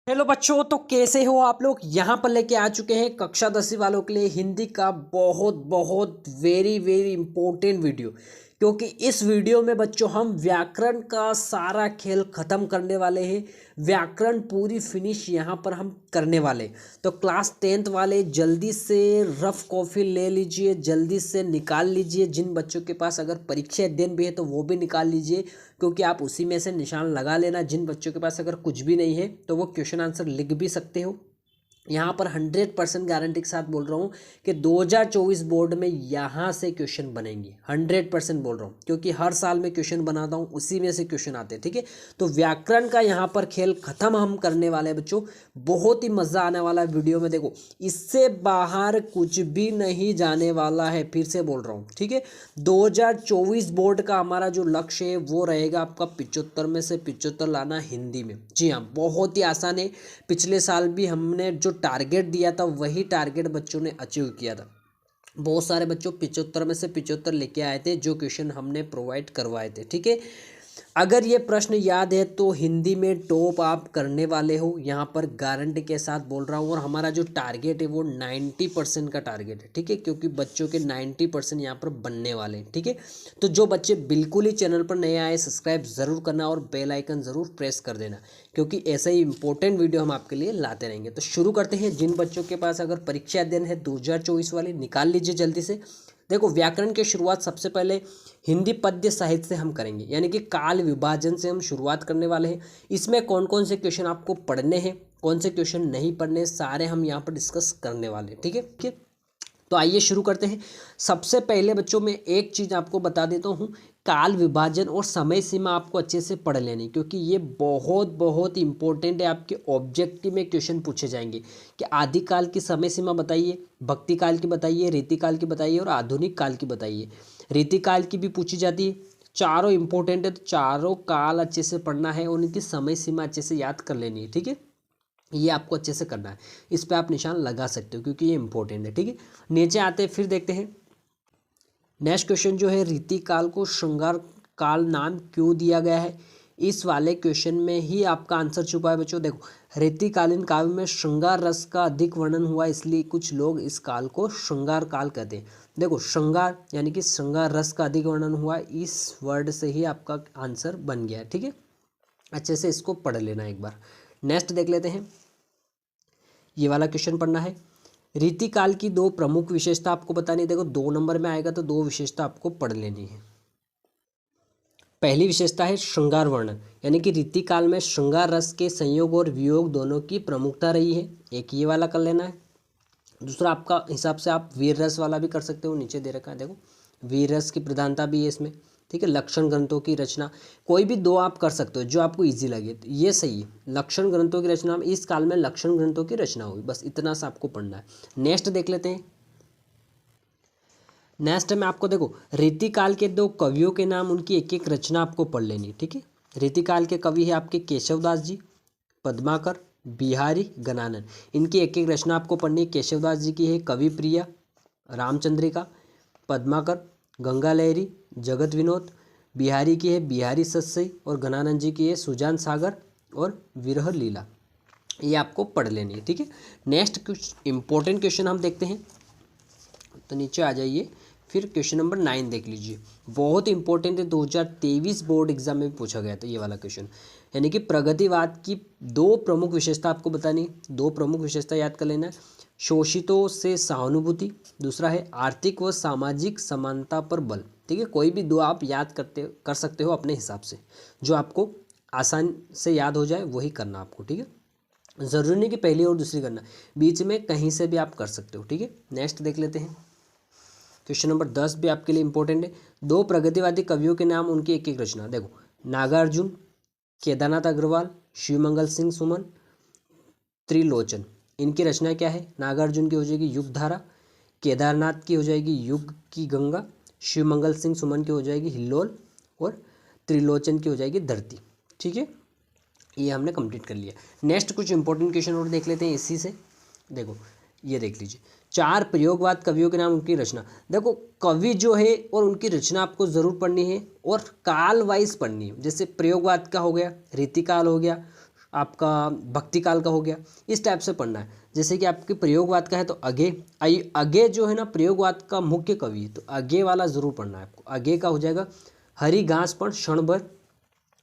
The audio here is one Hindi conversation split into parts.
हेलो बच्चों, तो कैसे हो आप लोग। यहाँ पर लेके आ चुके हैं कक्षा 10वीं वालों के लिए हिंदी का बहुत बहुत वेरी वेरी इंपॉर्टेंट वीडियो। क्योंकि इस वीडियो में बच्चों हम व्याकरण का सारा खेल खत्म करने वाले हैं। व्याकरण पूरी फिनिश यहाँ पर हम करने वाले। तो क्लास 10th वाले जल्दी से रफ कॉपी ले लीजिए, जल्दी से निकाल लीजिए। जिन बच्चों के पास अगर परीक्षा अध्ययन भी है तो वो भी निकाल लीजिए, क्योंकि आप उसी में से निशान लगा लेना। जिन बच्चों के पास अगर कुछ भी नहीं है तो वो क्वेश्चन आंसर लिख भी सकते हो। यहाँ पर 100% गारंटी के साथ बोल रहा हूँ कि 2024 बोर्ड में यहाँ से क्वेश्चन बनेंगे। 100% बोल रहा हूँ, क्योंकि हर साल में क्वेश्चन बनाता हूँ, उसी में से क्वेश्चन आते हैं। ठीक है, तो व्याकरण का यहाँ पर खेल खत्म हम करने वाले हैं बच्चों। बहुत ही मज़ा आने वाला है वीडियो में। देखो, इससे बाहर कुछ भी नहीं जाने वाला है, फिर से बोल रहा हूँ। ठीक है, 2024 बोर्ड का हमारा जो लक्ष्य है वो रहेगा आपका 75 में से 75 लाना हिंदी में। जी हाँ, बहुत ही आसान है। पिछले साल भी हमने जो टारगेट दिया था वही टारगेट बच्चों ने अचीव किया था। बहुत सारे बच्चों 75 में से 75 लेके आए थे, जो क्वेश्चन हमने प्रोवाइड करवाए थे। ठीक है, अगर ये प्रश्न याद है तो हिंदी में टॉप आप करने वाले हो, यहाँ पर गारंटी के साथ बोल रहा हूँ। और हमारा जो टारगेट है वो 90% का टारगेट है। ठीक है, क्योंकि बच्चों के 90% यहाँ पर बनने वाले हैं। ठीक है, तो जो बच्चे बिल्कुल ही चैनल पर नए आए, सब्सक्राइब ज़रूर करना और बेल आइकन ज़रूर प्रेस कर देना, क्योंकि ऐसा ही इंपॉर्टेंट वीडियो हम आपके लिए लाते रहेंगे। तो शुरू करते हैं। जिन बच्चों के पास अगर परीक्षा अध्ययन है 2024 वाले, निकाल लीजिए जल्दी से। देखो, व्याकरण की शुरुआत सबसे पहले हिंदी पद्य साहित्य से हम करेंगे, यानी कि काल विभाजन से हम शुरुआत करने वाले हैं। इसमें कौन कौन से क्वेश्चन आपको पढ़ने हैं, कौन से क्वेश्चन नहीं पढ़ने, सारे हम यहाँ पर डिस्कस करने वाले हैं। ठीक है, ठीक है, तो आइए शुरू करते हैं। सबसे पहले बच्चों में एक चीज़ आपको बता देता हूँ, काल विभाजन और समय सीमा आपको अच्छे से पढ़ लेनी, क्योंकि ये बहुत बहुत इंपॉर्टेंट है। आपके ऑब्जेक्टिव में क्वेश्चन पूछे जाएंगे कि आदिकाल की समय सीमा बताइए, भक्ति काल की बताइए, रीतिकाल की बताइए और आधुनिक काल की बताइए। रीतिकाल की भी पूछी जाती है। चारों इंपॉर्टेंट है, तो चारों काल अच्छे से पढ़ना है और उनकी समय सीमा अच्छे से याद कर लेनी है। ठीक है, ये आपको अच्छे से करना है। इस पे आप निशान लगा सकते हो, क्योंकि ये इंपॉर्टेंट है। ठीक है, नीचे आते हैं, फिर देखते हैं नेक्स्ट क्वेश्चन जो है, रीति काल को श्रृंगार काल नाम क्यों दिया गया है। इस वाले क्वेश्चन में ही आपका आंसर छुपा है बच्चों। देखो, रीतिकालीन काव्य में श्रृंगार रस का अधिक वर्णन हुआ, इसलिए कुछ लोग इस काल को श्रृंगार काल कहते हैं। देखो, श्रृंगार यानी कि श्रृंगार रस का अधिक वर्णन हुआ, इस वर्ड से ही आपका आंसर बन गया है। ठीक है, अच्छे से इसको पढ़ लेना एक बार। नेक्स्ट देख लेते हैं, ये वाला क्वेश्चन पढ़ना है। रीतिकाल की दो प्रमुख विशेषता आपको बतानी है। देखो, 2 नंबर में आएगा तो 2 विशेषता आपको पढ़ लेनी है। पहली विशेषता है श्रृंगार वर्णन, यानी कि रीतिकाल में श्रृंगार रस के संयोग और वियोग दोनों की प्रमुखता रही है। एक ये वाला कर लेना है। दूसरा आपका हिसाब से आप वीर रस वाला भी कर सकते हो, नीचे दे रखा है देखो, वीर रस की प्रधानता भी है इसमें। ठीक है, लक्षण ग्रंथों की रचना, कोई भी 2 आप कर सकते हो जो आपको इजी लगे, तो ये सही है। लक्षण ग्रंथों की रचना, इस काल में लक्षण ग्रंथों की रचना हुई, बस इतना सा आपको पढ़ना है। नेक्स्ट देख लेते हैं। नेक्स्ट में आपको देखो, रीतिकाल के 2 कवियों के नाम, उनकी एक एक रचना आपको पढ़ लेनी। ठीक है, रीतिकाल के कवि है आपके केशवदास जी, पद्माकर, बिहारी, गणानन। इनकी एक एक रचना आपको पढ़नी है। केशवदास जी की है कवि प्रिया, रामचंद्रिका, पद्माकर गंगा लहरी, जगत विनोद, बिहारी की है बिहारी सस्सई और गणानंद जी की है सुजान सागर और विरह लीला। ये आपको पढ़ लेनी है। ठीक है, नेक्स्ट कुछ इंपॉर्टेंट क्वेश्चन हम देखते हैं, तो नीचे आ जाइए। फिर क्वेश्चन नंबर 9 देख लीजिए, बहुत इंपॉर्टेंट है, 2023 बोर्ड एग्जाम में भी पूछा गया था ये वाला क्वेश्चन। यानी कि प्रगतिवाद की 2 प्रमुख विशेषता आपको बतानी है। 2 प्रमुख विशेषता याद कर लेना है। शोषितों से सहानुभूति, दूसरा है आर्थिक व सामाजिक समानता पर बल। ठीक है, कोई भी 2 आप याद कर सकते हो अपने हिसाब से, जो आपको आसान से याद हो जाए वही करना आपको। ठीक है, ज़रूरी नहीं कि पहली और दूसरी करना, बीच में कहीं से भी आप कर सकते हो। ठीक है, नेक्स्ट देख लेते हैं। क्वेश्चन नंबर 10 भी आपके लिए इंपॉर्टेंट है। 2 प्रगतिवादी कवियों के नाम, उनकी एक एक रचना। देखो, नागार्जुन, केदारनाथ अग्रवाल, शिवमंगल सिंह सुमन, त्रिलोचन। इनकी रचना क्या है। नागार्जुन की हो जाएगी युग धारा, केदारनाथ की हो जाएगी युग की गंगा, शिवमंगल सिंह सुमन की हो जाएगी हिल्लोल और त्रिलोचन की हो जाएगी धरती। ठीक है, ये हमने कंप्लीट कर लिया। नेक्स्ट कुछ इंपॉर्टेंट क्वेश्चन और देख लेते हैं इसी से। देखो, ये देख लीजिए, 4 प्रयोगवाद कवियों के नाम, उनकी रचना। देखो, कवि जो है और उनकी रचना आपको ज़रूर पढ़नी है और काल वाइज पढ़नी है। जैसे प्रयोगवाद का हो गया, रीतिकाल हो गया, आपका भक्ति काल का हो गया, इस टाइप से पढ़ना है। जैसे कि आपके प्रयोगवाद का है तो अगे, अगे जो है ना प्रयोगवाद का मुख्य कवि है, तो अगे वाला जरूर पढ़ना है आपको। अगे का हो जाएगा हरी घास पर क्षण भर,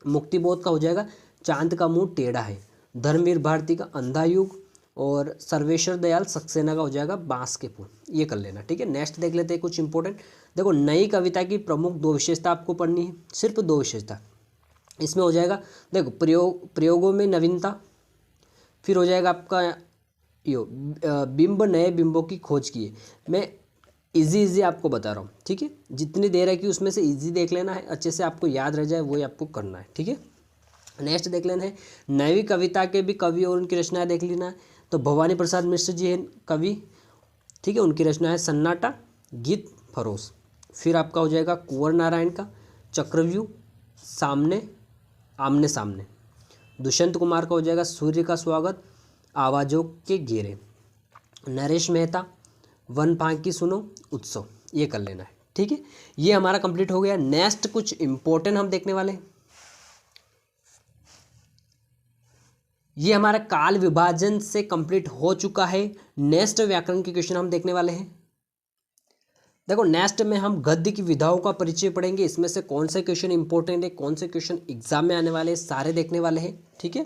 मुक्तिबोध का हो जाएगा चांद का मुंह टेढ़ा है, धर्मवीर भारती का अंधा युग, और सर्वेश्वर दयाल सक्सेना का हो जाएगा बांस के फूल। ये कर लेना, ठीक है। नेक्स्ट देख लेते हैं कुछ इंपॉर्टेंट। देखो नई कविता की प्रमुख 2 विशेषता आपको पढ़नी है, सिर्फ 2 विशेषता। इसमें हो जाएगा देखो प्रयोगों में नवीनता, फिर हो जाएगा आपका यो बिंब, नए बिंबों की खोज की है। मैं इजी आपको बता रहा हूँ, ठीक है। जितनी देर है कि उसमें से इजी देख लेना है, अच्छे से आपको याद रह जाए, वही आपको करना है, ठीक है। नेक्स्ट देख लेना है नवी कविता के भी कवि और उनकी रचनाएं देख लेना है। तो भवानी प्रसाद मिश्र जी हैं कवि, ठीक है, उनकी रचना है सन्नाटा, गीत फरोश। फिर आपका हो जाएगा कुंवर नारायण का चक्रव्यूह, सामने आमने सामने। दुष्यंत कुमार का हो जाएगा सूर्य का स्वागत, आवाज़ों के घेरे। नरेश मेहता वन फांकी सुनो उत्सव। ये कर लेना है, ठीक है। ये हमारा कंप्लीट हो गया। नेक्स्ट कुछ इंपॉर्टेंट हम देखने वाले हैं। ये हमारा काल विभाजन से कंप्लीट हो चुका है। नेक्स्ट व्याकरण के क्वेश्चन हम देखने वाले हैं। देखो नेक्स्ट में हम गद्य की विधाओं का परिचय पढ़ेंगे। इसमें से कौन से क्वेश्चन इंपॉर्टेंट है, कौन से क्वेश्चन एग्जाम में आने वाले हैं, सारे देखने वाले हैं, ठीक है।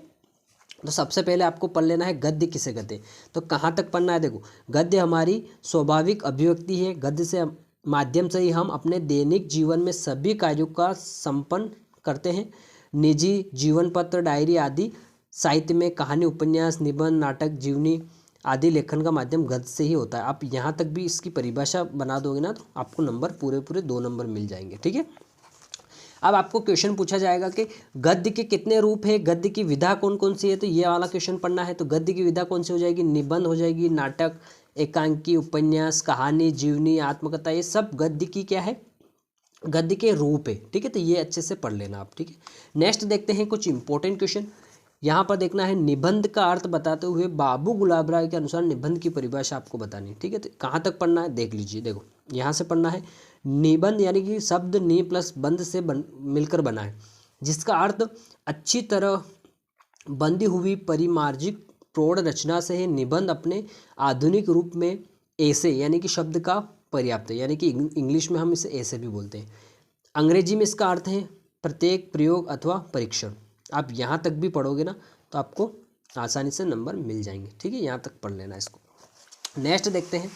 तो सबसे पहले आपको पढ़ लेना है गद्य किसे कहते हैं। तो कहाँ तक पढ़ना है, देखो गद्य हमारी स्वाभाविक अभिव्यक्ति है। गद्य से माध्यम से ही हम अपने दैनिक जीवन में सभी कार्यों का संपन्न करते हैं। निजी जीवन पत्र, डायरी आदि साहित्य में कहानी, उपन्यास, निबंध, नाटक, जीवनी आदि लेखन का माध्यम गद्य से ही होता है। आप यहाँ तक भी इसकी परिभाषा बना दोगे ना तो आपको नंबर पूरे 2 नंबर मिल जाएंगे, ठीक है। अब आपको क्वेश्चन पूछा जाएगा कि गद्य के कितने रूप है, गद्य की विधा कौन कौन सी है, तो ये वाला क्वेश्चन पढ़ना है। तो गद्य की विधा कौन सी हो जाएगी, निबंध हो जाएगी, नाटक, एकांकी, उपन्यास, कहानी, जीवनी, आत्मकथा, ये सब गद्य की क्या है, गद्य के रूप है, ठीक है। तो ये अच्छे से पढ़ लेना आप, ठीक है। नेक्स्ट देखते हैं कुछ इंपॉर्टेंट क्वेश्चन। यहाँ पर देखना है निबंध का अर्थ बताते हुए बाबू गुलाब राय के अनुसार निबंध की परिभाषा आपको बतानी है, ठीक है। तो कहाँ तक पढ़ना है देख लीजिए। देखो यहाँ से पढ़ना है निबंध यानी कि शब्द नि प्लस बंध से मिलकर बना है, जिसका अर्थ अच्छी तरह बंधी हुई परिमार्जित प्रौढ़ रचना से है। निबंध अपने आधुनिक रूप में ऐसे यानी कि शब्द का पर्याप्त है, यानी कि इंग्लिश में हम इसे ऐसे भी बोलते हैं। अंग्रेजी में इसका अर्थ है प्रत्येक प्रयोग अथवा परीक्षण। आप यहाँ तक भी पढ़ोगे ना तो आपको आसानी से नंबर मिल जाएंगे, ठीक है। यहाँ तक पढ़ लेना इसको। नेक्स्ट देखते हैं।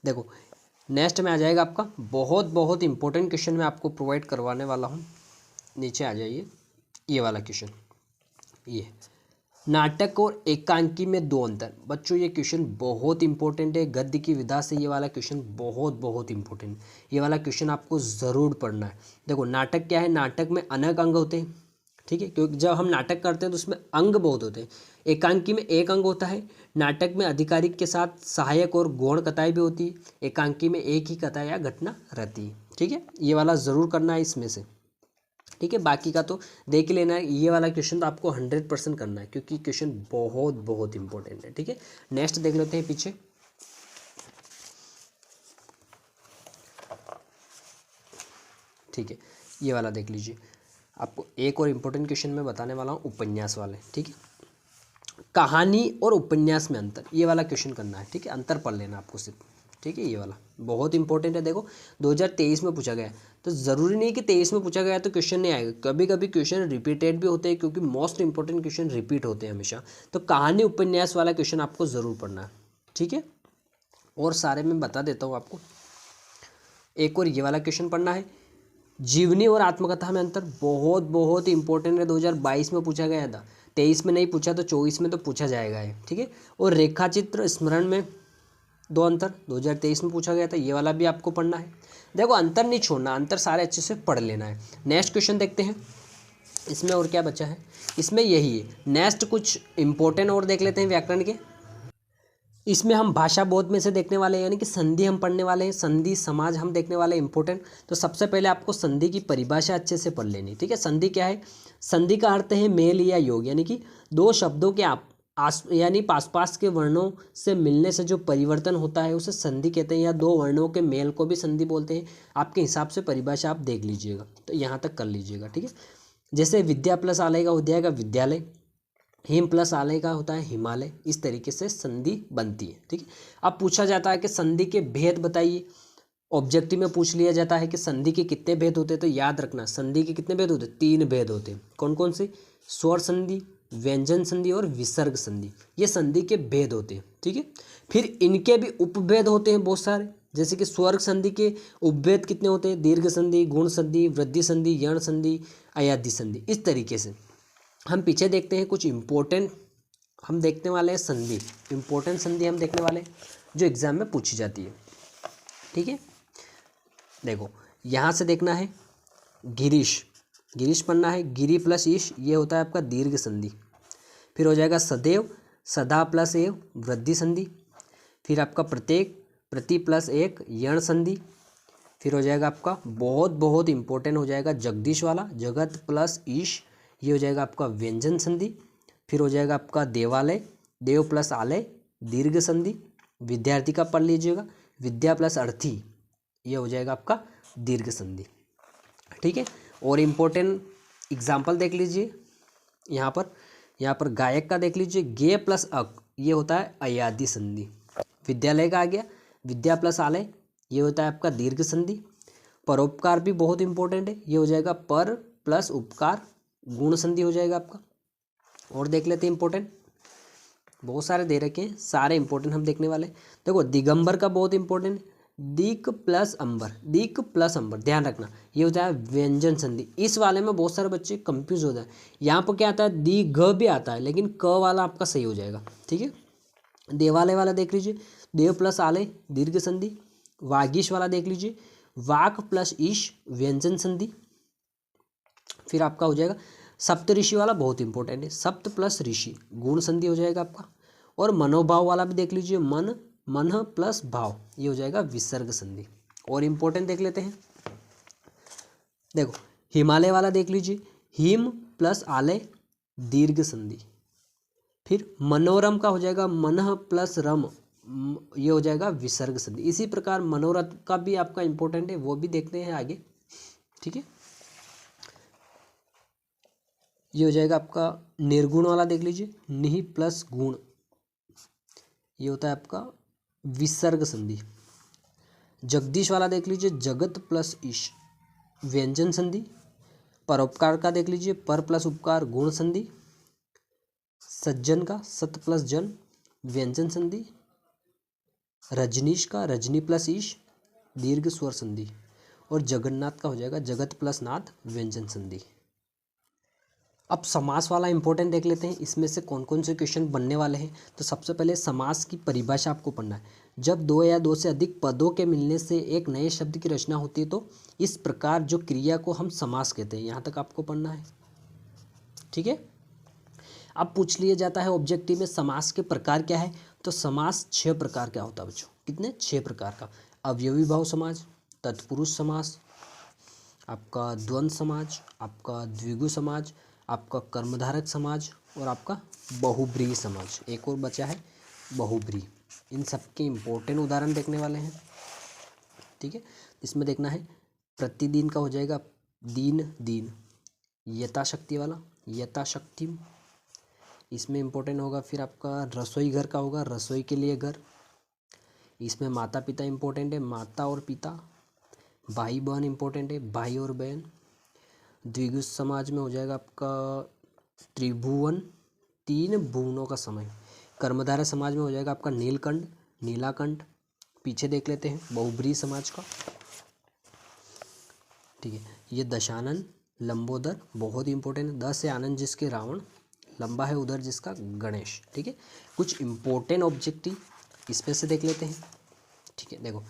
देखो नेक्स्ट में आ जाएगा आपका बहुत इंपॉर्टेंट क्वेश्चन मैं आपको प्रोवाइड करवाने वाला हूँ। नीचे आ जाइए, ये वाला क्वेश्चन, ये नाटक और एकांकी में 2 अंतर। बच्चों ये क्वेश्चन बहुत इंपॉर्टेंट है। गद्य की विधा से ये वाला क्वेश्चन बहुत इंपॉर्टेंट। ये वाला क्वेश्चन आपको ज़रूर पढ़ना है। देखो नाटक क्या है, नाटक में अनेक अंग होते हैं, ठीक है, क्योंकि जब हम नाटक करते हैं तो उसमें अंग बहुत होते हैं। एकांकी में एक अंग होता है। नाटक में आधिकारिक के साथ सहायक और गौण कथाएं भी होती है। एकांकी में एक ही कथा या घटना रहती है, ठीक है। ये वाला ज़रूर करना है इसमें से, ठीक है। बाकी का तो देख लेना है। ये वाला क्वेश्चन तो आपको 100% करना है क्योंकि क्वेश्चन बहुत इंपॉर्टेंट है, ठीक है। नेक्स्ट देख लेते हैं पीछे। ठीक है, ये वाला देख लीजिए। आपको एक और इम्पोर्टेंट क्वेश्चन मैं बताने वाला हूँ उपन्यास वाले, ठीक है। कहानी और उपन्यास में अंतर, ये वाला क्वेश्चन करना है, ठीक है। अंतर पढ़ लेना आपको सिर्फ, ठीक है। ये वाला बहुत इंपॉर्टेंट है। देखो 2023 में पूछा गया, तो ज़रूरी नहीं कि 23 में पूछा गया तो क्वेश्चन नहीं आएगा। कभी कभी क्वेश्चन रिपीटेड भी होते हैं क्योंकि मोस्ट इंपॉर्टेंट क्वेश्चन रिपीट होते हैं हमेशा। तो कहानी उपन्यास वाला क्वेश्चन आपको ज़रूर पढ़ना है, ठीक है। और सारे मैं बता देता हूँ आपको। एक और ये वाला क्वेश्चन पढ़ना है, जीवनी और आत्मकथा में अंतर, बहुत इंपॉर्टेंट है। 2022 में पूछा गया था, 23 में नहीं पूछा तो 24 में तो पूछा जाएगा है, ठीक है। और रेखाचित्र स्मरण में 2 अंतर 2023 में पूछा गया था, ये वाला भी आपको पढ़ना है। देखो अंतर नहीं छोड़ना, अंतर सारे अच्छे से पढ़ लेना है। नेक्स्ट क्वेश्चन देखते हैं, इसमें और क्या बचा है, इसमें यही है। नेक्स्ट कुछ इंपॉर्टेंट और देख लेते हैं व्याकरण के। इसमें हम भाषा बोध में से देखने वाले हैं, यानी कि संधि हम पढ़ने वाले हैं, संधि समाज हम देखने वाले हैं इंपॉर्टेंट। तो सबसे पहले आपको संधि की परिभाषा अच्छे से पढ़ लेनी, ठीक है। संधि क्या है, संधि का अर्थ है मेल या योग, यानी कि 2 शब्दों के यानी पास के वर्णों से मिलने से जो परिवर्तन होता है उसे संधि कहते हैं, या 2 वर्णों के मेल को भी संधि बोलते हैं। आपके हिसाब से परिभाषा आप देख लीजिएगा, तो यहाँ तक कर लीजिएगा, ठीक है। जैसे विद्या प्लस आ जाएगा, हो जाएगा विद्यालय, हिम प्लस आलय का होता है हिमालय। इस तरीके से संधि बनती है। ठीक है, अब पूछा जाता है कि संधि के भेद बताइए। ऑब्जेक्टिव में पूछ लिया जाता है कि संधि के कितने भेद होते हैं, तो याद रखना संधि के कितने भेद होते हैं, 3 भेद होते हैं। कौन कौन से? स्वर संधि, व्यंजन संधि और विसर्ग संधि, ये संधि के भेद होते हैं। ठीक है, फिर इनके भी उपभेद होते हैं बहुत सारे, जैसे कि स्वर्ग संधि के उपभेद कितने होते हैं, दीर्घ संधि, गुण संधि, वृद्धि संधि, यण संधि, अयाधि संधि। इस तरीके से हम पीछे देखते हैं कुछ इंपॉर्टेंट हम देखने वाले हैं संधि, इंपॉर्टेंट संधि हम देखने वाले हैं जो एग्जाम में पूछी जाती है। ठीक है, देखो यहाँ से देखना है गिरीश, गिरीश पढ़ना है, गिरी प्लस ईश ये होता है आपका दीर्घ संधि। फिर हो जाएगा सदैव, सदा प्लस एव वृद्धि संधि। फिर आपका प्रत्येक, प्रति प्लस एक यण संधि। फिर हो जाएगा आपका बहुत बहुत इंपॉर्टेंट हो जाएगा जगदीश वाला, जगत प्लस ईश, ये हो जाएगा आपका व्यंजन संधि। फिर हो जाएगा आपका देवालय, देव प्लस आलय दीर्घ संधि। विद्यार्थी का पढ़ लीजिएगा, विद्या प्लस अर्थी, ये हो जाएगा आपका दीर्घ संधि। ठीक है, और इम्पोर्टेंट एग्जाम्पल देख लीजिए यहाँ पर गायक का देख लीजिए, गे प्लस अक ये होता है अयाधि संधि। विद्यालय का आ गया, विद्या प्लस आलय ये होता है आपका दीर्घ संधि। परोपकार भी बहुत इंपॉर्टेंट है, ये हो जाएगा पर प्लस उपकार गुण संधि हो जाएगा आपका। और देख लेते हैं इंपॉर्टेंट, बहुत सारे दे रखे हैं, सारे इंपॉर्टेंट हम देखने वाले। देखो दिगंबर का बहुत इंपॉर्टेंट, दिक प्लस अंबर, दिक प्लस अंबर ध्यान रखना, ये होता है व्यंजन संधि। इस वाले में बहुत सारे बच्चे कंफ्यूज हो जाए, यहाँ पर क्या आता है दी घ भी आता है, लेकिन क वाला आपका सही हो जाएगा। ठीक है, देवालय वाला देख लीजिए, देव प्लस आलय दीर्घ संधि। वागीश वाला देख लीजिए, वाक प्लस ईश व्यंजन संधि। फिर आपका हो जाएगा सप्त ऋषि वाला बहुत इंपॉर्टेंट है, सप्त प्लस ऋषि गुण संधि हो जाएगा आपका। और मनोभाव वाला भी देख लीजिए, मन, मन प्लस भाव ये हो जाएगा विसर्ग संधि। और इंपॉर्टेंट देख लेते हैं, देखो हिमालय वाला देख लीजिए, हिम प्लस आलय दीर्घ संधि। फिर मनोरम का हो जाएगा मन प्लस रम, ये हो जाएगा विसर्ग संधि। इसी प्रकार मनोरथ का भी आपका इंपॉर्टेंट है, वो भी देखते हैं आगे। ठीक है, ये हो जाएगा आपका निर्गुण वाला देख लीजिए, निहि प्लस गुण ये होता है आपका विसर्ग संधि। जगदीश वाला देख लीजिए, जगत प्लस ईश व्यंजन संधि। परोपकार का देख लीजिए, पर प्लस उपकार गुण संधि। सज्जन का सत प्लस जन व्यंजन संधि। रजनीश का रजनी प्लस ईश दीर्घ स्वर संधि। और जगन्नाथ का हो जाएगा जगत प्लस नाथ व्यंजन संधि। अब समास वाला इंपॉर्टेंट देख लेते हैं, इसमें से कौन कौन से क्वेश्चन बनने वाले हैं। तो सबसे पहले समास की परिभाषा आपको पढ़ना है। जब दो या दो से अधिक पदों के मिलने से एक नए शब्द की रचना होती है तो इस प्रकार जो क्रिया को हम समास कहते हैं, यहाँ तक आपको पढ़ना है। ठीक है, अब पूछ लिया जाता है ऑब्जेक्टिव में समास के प्रकार क्या है, तो समास 6 प्रकार का होता है बच्चों। कितने? 6 प्रकार का। अवयवी भाव समास, तत्पुरुष समास, आपका द्वंद्व समाज, आपका द्विगु समाज, आपका कर्मधारक समाज और आपका बहुब्रीहि समाज। एक और बचा है बहुब्रीहि। इन सब के इम्पोर्टेंट उदाहरण देखने वाले हैं। ठीक है, इसमें देखना है प्रतिदिन का हो जाएगा दीन दीन, यथाशक्ति वाला यथाशक्ति। इसमें इम्पोर्टेंट होगा फिर आपका रसोई घर का होगा रसोई के लिए घर। इसमें माता पिता इम्पोर्टेंट है, माता और पिता। भाई बहन इम्पोर्टेंट है, भाई और बहन। द्विगु समाज में हो जाएगा आपका त्रिभुवन, 3 भुवनों का समय। कर्मधारय समाज में हो जाएगा आपका नीलकंठ, नीलाकंठ। पीछे देख लेते हैं बहुब्रीहि समाज का। ठीक है, ये दशानन, लंबोदर बहुत इंपॉर्टेंट है। 10 है आनंद जिसके रावण, लंबा है उधर जिसका गणेश। ठीक है, कुछ इंपॉर्टेंट ऑब्जेक्टिव इसमें से देख लेते हैं। ठीक है, देखो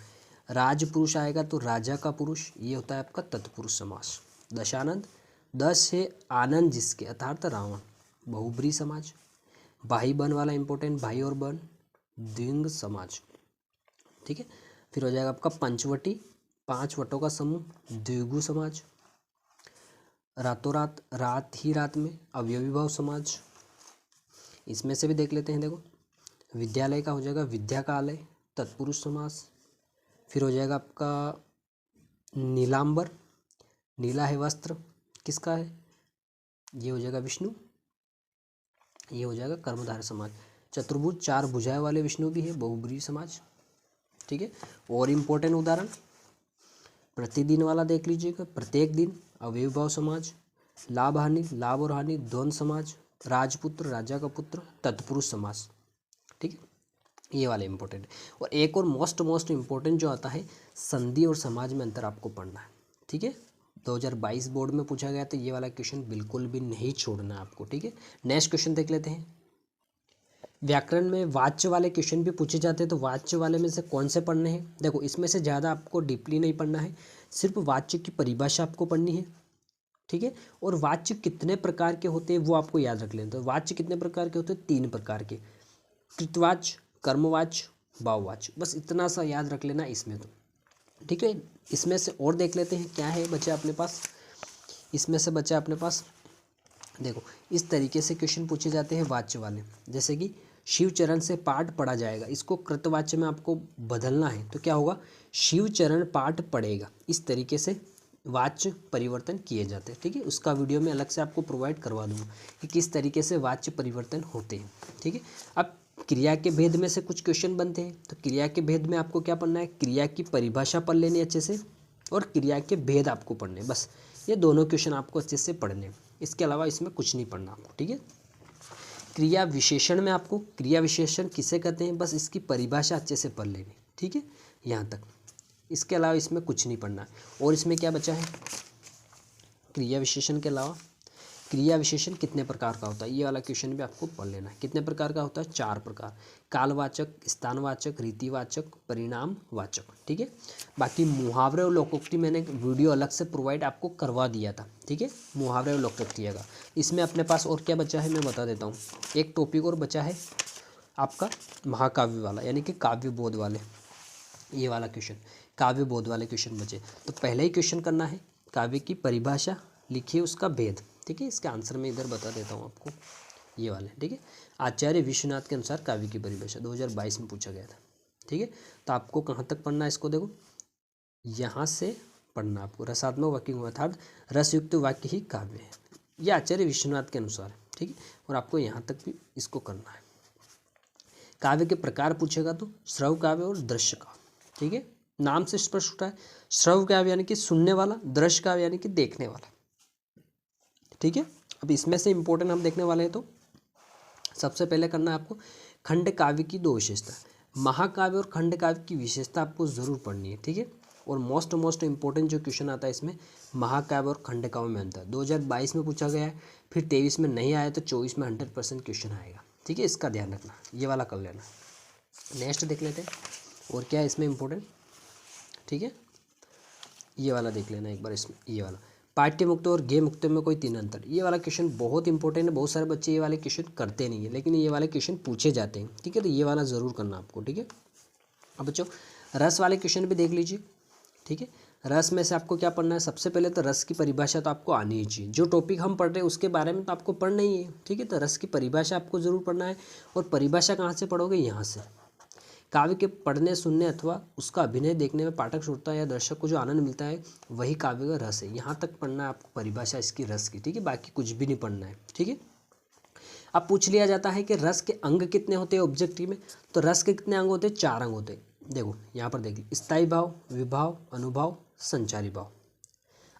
राजपुरुष आएगा तो राजा का पुरुष, ये होता है आपका तत्पुरुष समास। दशानंद, 10 है आनंद जिसके अर्थात रावण, बहुब्रीहि समाज। भाई बहन वाला इंपॉर्टेंट, भाई और बहन, द्विंग समाज। ठीक है, फिर हो जाएगा आपका पंचवटी, 5 वटों का समूह, द्विगु समाज। रातों रात, रात ही रात में, अवयवी भाव समाज। इसमें से भी देख लेते हैं, देखो विद्यालय का हो जाएगा विद्या का आलय, तत्पुरुष समास। फिर हो जाएगा आपका नीलांबर, नीला है वस्त्र, किसका है? ये हो जाएगा विष्णु। ये हो जाएगा कर्मधारय समाज। चतुर्भुज, 4 भुजाएं वाले विष्णु भी है, बहुब्रीहि समाज। ठीक है, और इम्पोर्टेंट उदाहरण प्रतिदिन वाला देख लीजिएगा, प्रत्येक दिन, अव्ययीभाव समाज। लाभ हानि, लाभ और हानि, द्वंद्व समाज। राजपुत्र, राजा का पुत्र, तत्पुरुष समास। ठीक है, ये वाले इंपॉर्टेंट है। और एक और मोस्ट इंपॉर्टेंट जो आता है, संधि और समाज में अंतर आपको पढ़ना है। ठीक है, 2022 बोर्ड में पूछा गया, तो ये वाला क्वेश्चन बिल्कुल भी नहीं छोड़ना है आपको। ठीक है, नेक्स्ट क्वेश्चन देख लेते हैं। व्याकरण में वाच्य वाले क्वेश्चन भी पूछे जाते हैं, तो वाच्य वाले में से कौन से पढ़ने हैं? देखो, इसमें से ज़्यादा आपको डीपली नहीं पढ़ना है, सिर्फ वाच्य की परिभाषा आपको पढ़नी है। ठीक है, और वाच्य कितने प्रकार के होते हैं वो आपको याद रख लेना। तो वाच्य कितने प्रकार के होते हैं? 3 प्रकार के, कृतवाच्य, कर्मवाच्य, भाववाच्य। बस इतना सा याद रख लेना इसमें तो। ठीक है, इसमें से और देख लेते हैं क्या है बचा अपने पास। इसमें से बचा अपने पास, देखो इस तरीके से क्वेश्चन पूछे जाते हैं वाच्य वाले, जैसे कि शिव चरण से पाठ पढ़ा जाएगा, इसको कृतवाच्य में आपको बदलना है, तो क्या होगा? शिव चरण पाठ पढ़ेगा। इस तरीके से वाच्य परिवर्तन किए जाते हैं। ठीक है, उसका वीडियो मैं अलग से आपको प्रोवाइड करवा दूंगा कि किस तरीके से वाच्य परिवर्तन होते हैं। ठीक है, अब क्रिया के भेद में से कुछ क्वेश्चन बनते हैं, तो क्रिया के भेद में आपको क्या पढ़ना है? क्रिया की परिभाषा पढ़ लेनी अच्छे से, और क्रिया के भेद आपको पढ़ने, बस ये दोनों क्वेश्चन आपको अच्छे से पढ़ने। इसके अलावा इसमें कुछ नहीं पढ़ना आपको। ठीक है, क्रिया विशेषण में आपको, क्रिया विशेषण किसे कहते हैं, बस इसकी परिभाषा अच्छे से पढ़ लेनी। ठीक है, यहाँ तक। इसके अलावा इसमें कुछ नहीं पढ़ना है। और इसमें क्या बचा है? क्रिया विशेषण के अलावा क्रिया विशेषण कितने प्रकार का होता है, ये वाला क्वेश्चन भी आपको पढ़ लेना है। कितने प्रकार का होता है? 4 प्रकार, कालवाचक, स्थानवाचक, रीतिवाचक, परिणामवाचक। ठीक है, बाकी मुहावरे और लोकोक्ति मैंने वीडियो अलग से प्रोवाइड आपको करवा दिया था। ठीक है, मुहावरे और लोकोक्ति का। इसमें अपने पास और क्या बचा है मैं बता देता हूँ। एक टॉपिक और बचा है आपका महाकाव्य वाला, यानी कि काव्य बोध वाले, ये वाला क्वेश्चन, काव्य बोध वाले क्वेश्चन बचे। तो पहले ही क्वेश्चन करना है, काव्य की परिभाषा लिखिए, उसका भेद। ठीक है, इसका आंसर मैं इधर बता देता हूँ आपको, ये वाले। ठीक है, आचार्य विश्वनाथ के अनुसार काव्य की परिभाषा 2022 में पूछा गया था। ठीक है, तो आपको कहाँ तक पढ़ना है इसको? देखो यहाँ से पढ़ना आपको, रसात्मक वाक्य अर्थात रसयुक्त वाक्य ही काव्य है, ये आचार्य विश्वनाथ के अनुसार। ठीक है, और आपको यहाँ तक भी इसको करना है। काव्य के प्रकार पूछेगा तो श्रव्य काव्य और दृश्य काव्य। ठीक है, नाम से स्पष्ट होता है, श्रव्य काव्य यानी कि सुनने वाला, दृश्य काव्य यानी कि देखने वाला। ठीक है, अब इसमें से इंपॉर्टेंट हम देखने वाले हैं, तो सबसे पहले करना है आपको खंड काव्य की 2 विशेषता। महाकाव्य और खंड काव्य की विशेषता आपको ज़रूर पढ़नी है। ठीक है, और मोस्ट इंपॉर्टेंट जो क्वेश्चन आता है इसमें, महाकाव्य और खंड काव्य में अंतर 2022 में पूछा गया है, फिर 23 में नहीं आया तो 24 में 100% क्वेश्चन आएगा। ठीक है, इसका ध्यान रखना, ये वाला कर लेना। नेक्स्ट देख लेते हैं और क्या है इसमें इंपॉर्टेंट। ठीक है, ये वाला देख लेना एक बार। इसमें ये वाला पाठ्य मुक्त और गेय मुक्त में कोई 3 अंतर, ये वाला क्वेश्चन बहुत इंपॉर्टेंट है। बहुत सारे बच्चे ये वाले क्वेश्चन करते नहीं है, लेकिन ये वाले क्वेश्चन पूछे जाते हैं। ठीक है, तो ये वाला ज़रूर करना आपको। ठीक है, अब बच्चों रस वाले क्वेश्चन भी देख लीजिए। ठीक है, रस में से आपको क्या पढ़ना है? सबसे पहले तो रस की परिभाषा तो आपको आनी ही चाहिए। जो टॉपिक हम पढ़ रहे हैं उसके बारे में तो आपको पढ़ना ही है। ठीक है, तो रस की परिभाषा आपको ज़रूर पढ़ना है। और परिभाषा कहाँ से पढ़ोगे? यहाँ से। काव्य के पढ़ने, सुनने अथवा उसका अभिनय देखने में पाठक, श्रोता या दर्शक को जो आनंद मिलता है वही काव्य का रस है। यहाँ तक पढ़ना है आपको परिभाषा इसकी रस की। ठीक है, बाकी कुछ भी नहीं पढ़ना है। ठीक है, अब पूछ लिया जाता है कि रस के अंग कितने होते हैं ऑब्जेक्टिव में, तो रस के कितने अंग होते हैं? 4 अंग होते हैं। देखो यहाँ पर देखिए, स्थायी भाव, विभाव, अनुभाव, संचारी भाव।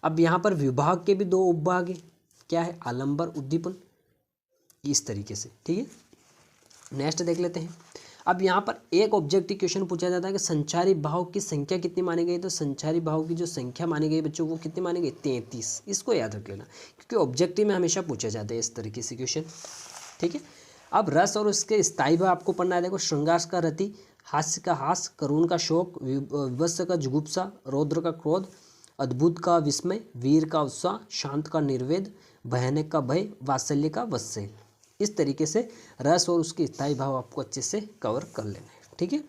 अब यहाँ पर विभाग के भी 2 उपभाग है, क्या है? आलंबर, उद्दीपन, इस तरीके से। ठीक है, नेक्स्ट देख लेते हैं। अब यहाँ पर एक ऑब्जेक्टिव क्वेश्चन पूछा जाता है कि संचारी भाव की संख्या कितनी मानी गई, तो संचारी भाव की जो संख्या मानी गई बच्चों, वो कितनी मानी गई? 33। इसको याद रख लेना, क्योंकि ऑब्जेक्टिव में हमेशा पूछा जाता है इस तरीके से क्वेश्चन। ठीक है, अब रस और उसके स्थायी भाव आपको पढ़ना है। देखो, श्रृंगार का रति, हास्य का हास, करुण का शोक, विवत्स का जुगुप्सा, रौद्र का क्रोध, अद्भुत का विस्मय, वीर का उत्साह, शांत का निर्वेद, भयानक का भय, वात्सल्य का वत्सल। इस तरीके से रस और उसके स्थायी भाव आपको अच्छे से कवर कर लेना है। ठीक है,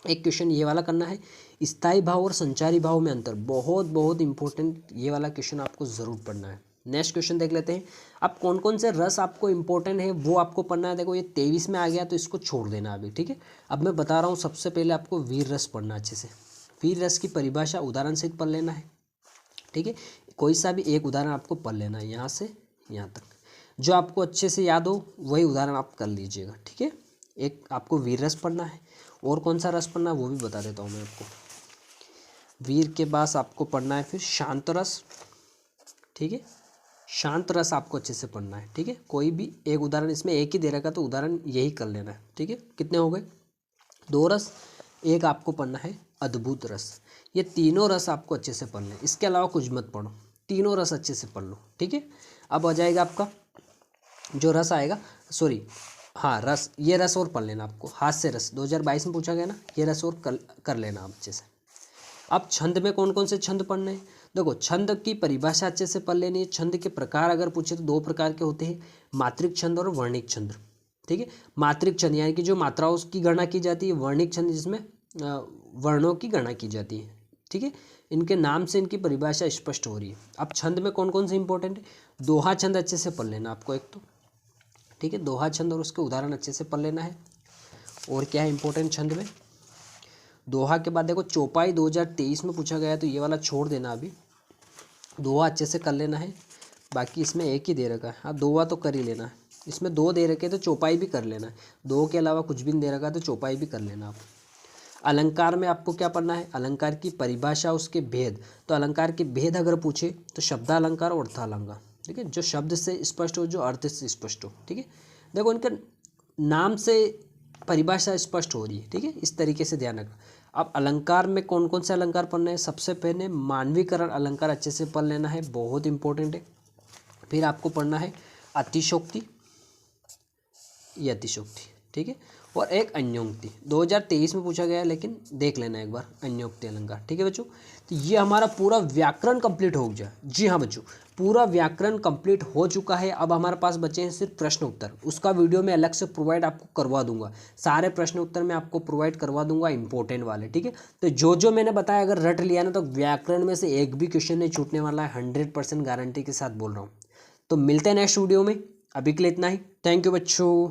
एक क्वेश्चन ये वाला करना है, स्थायी भाव और संचारी भाव में अंतर, बहुत इंपॉर्टेंट, ये वाला क्वेश्चन आपको ज़रूर पढ़ना है। नेक्स्ट क्वेश्चन देख लेते हैं। अब कौन कौन से रस आपको इंपॉर्टेंट है वो आपको पढ़ना है। देखो ये 23 में आ गया तो इसको छोड़ देना अभी। ठीक है, अब मैं बता रहा हूँ, सबसे पहले आपको वीर रस पढ़ना अच्छे से। वीर रस की परिभाषा उदाहरण सहित पढ़ लेना है। ठीक है, कोई सा भी एक उदाहरण आपको पढ़ लेना है यहाँ से यहाँ तक। जो आपको अच्छे से याद हो वही उदाहरण आप कर लीजिएगा, ठीक है। एक आपको वीर रस पढ़ना है, और कौन सा रस पढ़ना है वो भी बता देता हूँ मैं आपको। वीर के बाद आपको पढ़ना है फिर शांत रस, ठीक है। शांत रस आपको अच्छे से पढ़ना है, ठीक है। कोई भी एक उदाहरण, इसमें एक ही दे रखा तो उदाहरण यही कर लेना है, ठीक है। कितने हो गए? 2 रस। एक आपको पढ़ना है अद्भुत रस। ये तीनों रस आपको अच्छे से पढ़ने, इसके अलावा कुछ मत पढ़ो, तीनों रस अच्छे से पढ़ लो, ठीक है। अब आ जाएगा आपका जो रस आएगा, सॉरी हाँ रस, ये रस और पढ़ लेना आपको। हास्य रस 2022 में पूछा गया ना, ये रस और कर लेना आप अच्छे से। अब छंद में कौन कौन से छंद पढ़ने हैं? देखो, छंद की परिभाषा अच्छे से पढ़ लेनी है। छंद के प्रकार अगर पूछे तो 2 प्रकार के होते हैं, मात्रिक छंद और वर्णिक छंद, ठीक है। मात्रिक छंद यानी कि जो मात्राओं की गणना की जाती है, वर्णिक छंद जिसमें वर्णों की गणना की जाती है, ठीक है। इनके नाम से इनकी परिभाषा स्पष्ट हो रही है। अब छंद में कौन कौन से इंपॉर्टेंट है? दोहा छंद अच्छे से पढ़ लेना आपको एक तो, ठीक है। दोहा छंद और उसके उदाहरण अच्छे से पढ़ लेना है। और क्या है इंपॉर्टेंट छंद में? दोहा के बाद देखो चौपाई 2023 में पूछा गया है, तो ये वाला छोड़ देना अभी, दोहा अच्छे से कर लेना है। बाकी इसमें एक ही दे रखा है, हाँ दोहा तो कर ही लेना है। इसमें 2 दे रखे तो चौपाई भी कर लेना है, 2 के अलावा कुछ भी नहीं दे रखा है तो चौपाई भी कर लेना आप। अलंकार में आपको क्या पढ़ना है? अलंकार की परिभाषा, उसके भेद। तो अलंकार के भेद अगर पूछे तो शब्दालंकार और अर्थालंकार, ठीक है। जो शब्द से स्पष्ट हो, जो अर्थ से स्पष्ट हो, ठीक है। देखो इनका नाम से परिभाषा स्पष्ट हो रही है, ठीक है। इस तरीके से ध्यान रखना। अब अलंकार में कौन कौन से अलंकार पढ़ने हैं? सबसे पहले मानवीकरण अलंकार अच्छे से पढ़ लेना है, बहुत इंपॉर्टेंट है। फिर आपको पढ़ना है अतिशोक्ति, ये अतिशोक्ति, ठीक है। और एक अन्योक्ति 2023 में पूछा गया है, लेकिन देख लेना एक बार अन्योक्ति अलंकार, ठीक है बच्चों। तो ये हमारा पूरा व्याकरण कंप्लीट हो गया। जी हाँ बच्चों, पूरा व्याकरण कंप्लीट हो चुका है। अब हमारे पास बचे हैं सिर्फ प्रश्न उत्तर, उसका वीडियो मैं अलग से प्रोवाइड आपको करवा दूंगा। सारे प्रश्न उत्तर मैं आपको प्रोवाइड करवा दूंगा, इंपॉर्टेंट वाले, ठीक है। तो जो मैंने बताया अगर रट लिया ना तो व्याकरण में से एक भी क्वेश्चन नहीं छूटने वाला है, 100% गारंटी के साथ बोल रहा हूँ। तो मिलते हैं नेक्स्ट वीडियो में, अभी के लिए इतना ही। थैंक यू बच्चों।